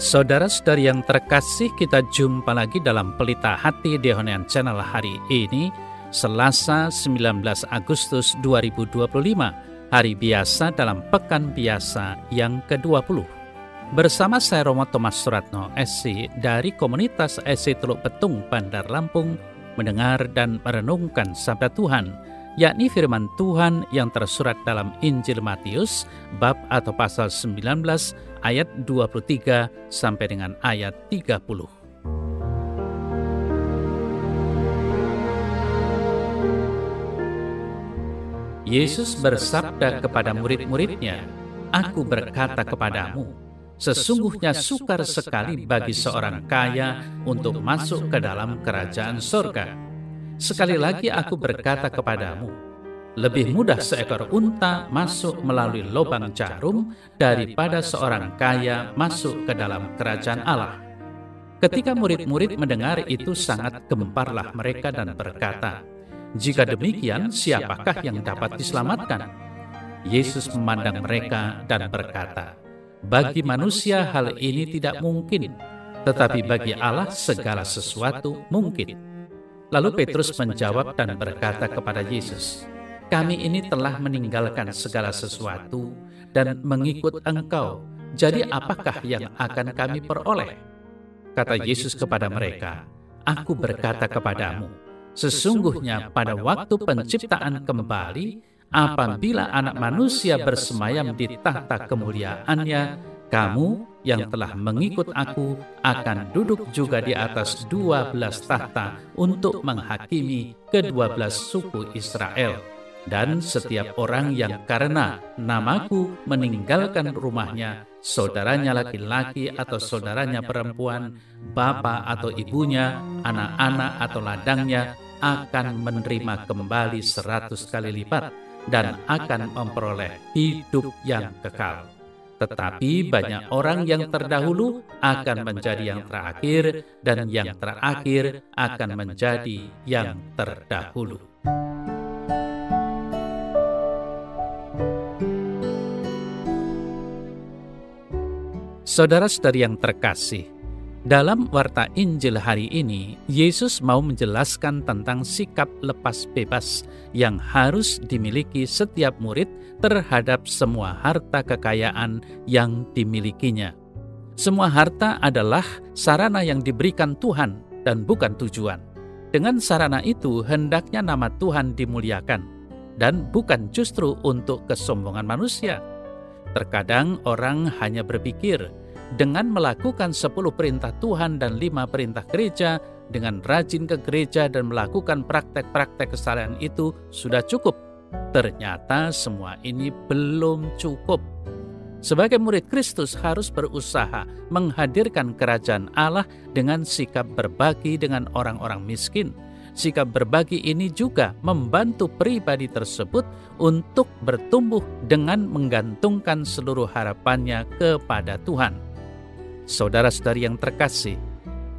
Saudara-saudari yang terkasih, kita jumpa lagi dalam Pelita Hati di Honian Channel hari ini, Selasa 19 Agustus 2025, hari biasa dalam Pekan Biasa yang ke-20. Bersama saya Romo Thomas Suratno, SC, dari komunitas SC Teluk Betung, Bandar Lampung, mendengar dan merenungkan sabda Tuhan, yakni firman Tuhan yang tersurat dalam Injil Matius, bab atau pasal 19, ayat 23 sampai dengan ayat 30. Yesus bersabda kepada murid-muridnya, "Aku berkata kepadamu, sesungguhnya sukar sekali bagi seorang kaya untuk masuk ke dalam kerajaan sorga. Sekali lagi aku berkata kepadamu, lebih mudah seekor unta masuk melalui lubang jarum daripada seorang kaya masuk ke dalam kerajaan Allah." Ketika murid-murid mendengar itu, sangat gemparlah mereka dan berkata, "Jika demikian, siapakah yang dapat diselamatkan?" Yesus memandang mereka dan berkata, "Bagi manusia hal ini tidak mungkin, tetapi bagi Allah segala sesuatu mungkin." Lalu Petrus menjawab dan berkata kepada Yesus, "Kami ini telah meninggalkan segala sesuatu dan mengikut Engkau. Jadi apakah yang akan kami peroleh?" Kata Yesus kepada mereka, "Aku berkata kepadamu, sesungguhnya pada waktu penciptaan kembali, apabila Anak Manusia bersemayam di tahta kemuliaannya, kamu yang telah mengikut Aku akan duduk juga di atas 12 tahta untuk menghakimi ke-12 suku Israel. Dan setiap orang yang karena namaku meninggalkan rumahnya, saudaranya laki-laki atau saudaranya perempuan, bapa atau ibunya, anak-anak atau ladangnya, akan menerima kembali 100 kali lipat dan akan memperoleh hidup yang kekal. Tetapi banyak orang yang terdahulu akan menjadi yang terakhir, dan yang terakhir akan menjadi yang terdahulu." Saudara-saudari yang terkasih, dalam warta Injil hari ini, Yesus mau menjelaskan tentang sikap lepas bebas yang harus dimiliki setiap murid terhadap semua harta kekayaan yang dimilikinya. Semua harta adalah sarana yang diberikan Tuhan dan bukan tujuan. Dengan sarana itu, hendaknya nama Tuhan dimuliakan dan bukan justru untuk kesombongan manusia. Terkadang orang hanya berpikir, dengan melakukan 10 perintah Tuhan dan 5 perintah gereja, dengan rajin ke gereja dan melakukan praktek-praktek kesalehan itu sudah cukup. Ternyata semua ini belum cukup. Sebagai murid Kristus harus berusaha menghadirkan kerajaan Allah dengan sikap berbagi dengan orang-orang miskin. Sikap berbagi ini juga membantu pribadi tersebut untuk bertumbuh dengan menggantungkan seluruh harapannya kepada Tuhan. Saudara-saudari yang terkasih,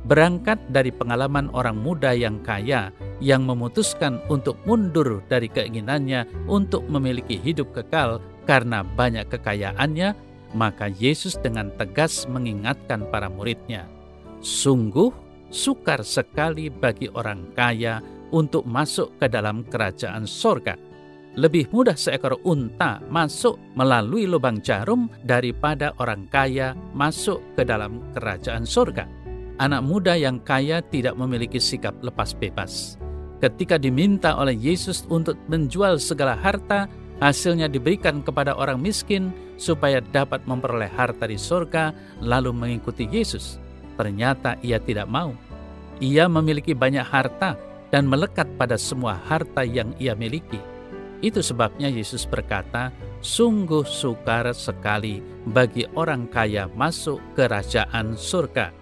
berangkat dari pengalaman orang muda yang kaya yang memutuskan untuk mundur dari keinginannya untuk memiliki hidup kekal karena banyak kekayaannya, maka Yesus dengan tegas mengingatkan para muridnya, "Sungguh sukar sekali bagi orang kaya untuk masuk ke dalam kerajaan sorga. Lebih mudah seekor unta masuk melalui lubang jarum daripada orang kaya masuk ke dalam kerajaan sorga." Anak muda yang kaya tidak memiliki sikap lepas bebas. Ketika diminta oleh Yesus untuk menjual segala harta, hasilnya diberikan kepada orang miskin supaya dapat memperoleh harta di sorga, lalu mengikuti Yesus. Ternyata ia tidak mau. Ia memiliki banyak harta dan melekat pada semua harta yang ia miliki. Itu sebabnya Yesus berkata, "Sungguh sukar sekali bagi orang kaya masuk kerajaan surga."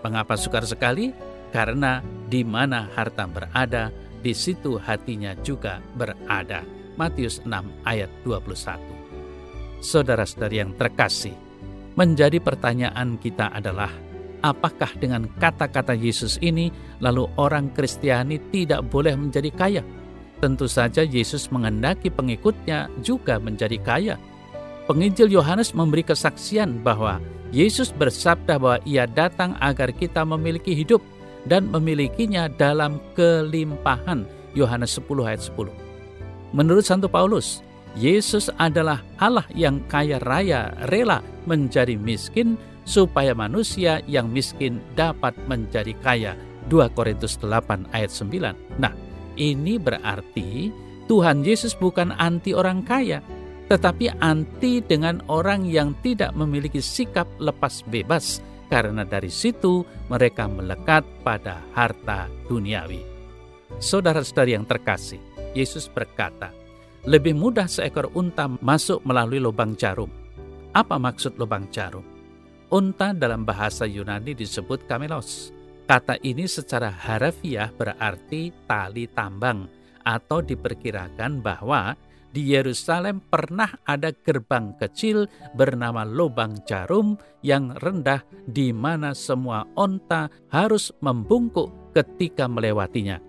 Mengapa sukar sekali? Karena di mana harta berada, di situ hatinya juga berada. Matius 6 ayat 21. Saudara-saudari yang terkasih, menjadi pertanyaan kita adalah, apakah dengan kata-kata Yesus ini lalu orang Kristiani tidak boleh menjadi kaya? Tentu saja Yesus menghendaki pengikutnya juga menjadi kaya. Penginjil Yohanes memberi kesaksian bahwa Yesus bersabda bahwa Ia datang agar kita memiliki hidup dan memilikinya dalam kelimpahan. Yohanes 10 ayat 10. Menurut Santo Paulus, Yesus adalah Allah yang kaya raya rela menjadi miskin supaya manusia yang miskin dapat menjadi kaya. 2 Korintus 8 ayat 9. Nah, ini berarti Tuhan Yesus bukan anti orang kaya, tetapi anti dengan orang yang tidak memiliki sikap lepas bebas, karena dari situ mereka melekat pada harta duniawi. Saudara-saudari yang terkasih, Yesus berkata, lebih mudah seekor unta masuk melalui lubang jarum. Apa maksud lubang jarum? Unta dalam bahasa Yunani disebut kamelos. Kata ini secara harafiah berarti tali tambang, atau diperkirakan bahwa di Yerusalem pernah ada gerbang kecil bernama lubang jarum yang rendah di mana semua unta harus membungkuk ketika melewatinya.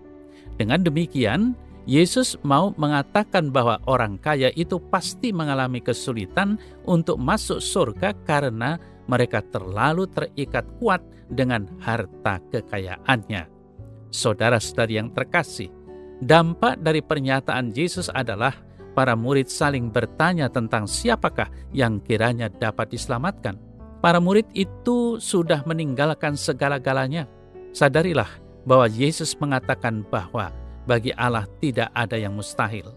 Dengan demikian, Yesus mau mengatakan bahwa orang kaya itu pasti mengalami kesulitan untuk masuk surga karena mereka terlalu terikat kuat dengan harta kekayaannya. Saudara-saudari yang terkasih, dampak dari pernyataan Yesus adalah para murid saling bertanya tentang siapakah yang kiranya dapat diselamatkan. Para murid itu sudah meninggalkan segala-galanya. Sadarilah bahwa Yesus mengatakan bahwa bagi Allah tidak ada yang mustahil.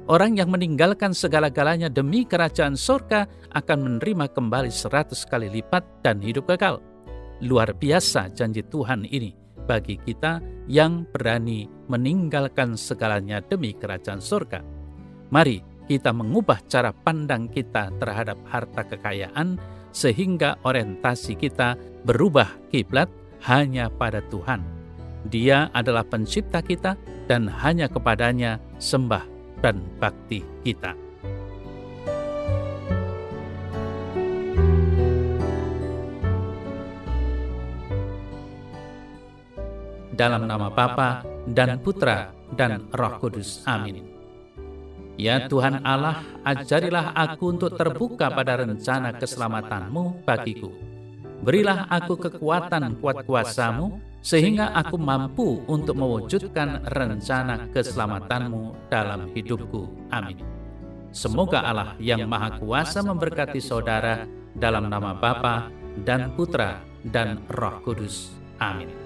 Orang yang meninggalkan segala-galanya demi kerajaan surga akan menerima kembali 100 kali lipat dan hidup kekal. Luar biasa janji Tuhan ini bagi kita yang berani meninggalkan segalanya demi kerajaan surga. Mari kita mengubah cara pandang kita terhadap harta kekayaan sehingga orientasi kita berubah kiblat hanya pada Tuhan. Dia adalah pencipta kita dan hanya kepadanya sembah dan bakti kita. Dalam nama Bapa dan Putra dan Roh Kudus. Amin. Ya Tuhan Allah, ajarilah aku untuk terbuka pada rencana keselamatanmu bagiku. Berilah aku kekuatan kuat kuasa-Mu, sehingga aku mampu untuk mewujudkan rencana keselamatanmu dalam hidupku. Amin. Semoga Allah yang Maha Kuasa memberkati saudara dalam nama Bapa dan Putra dan Roh Kudus. Amin.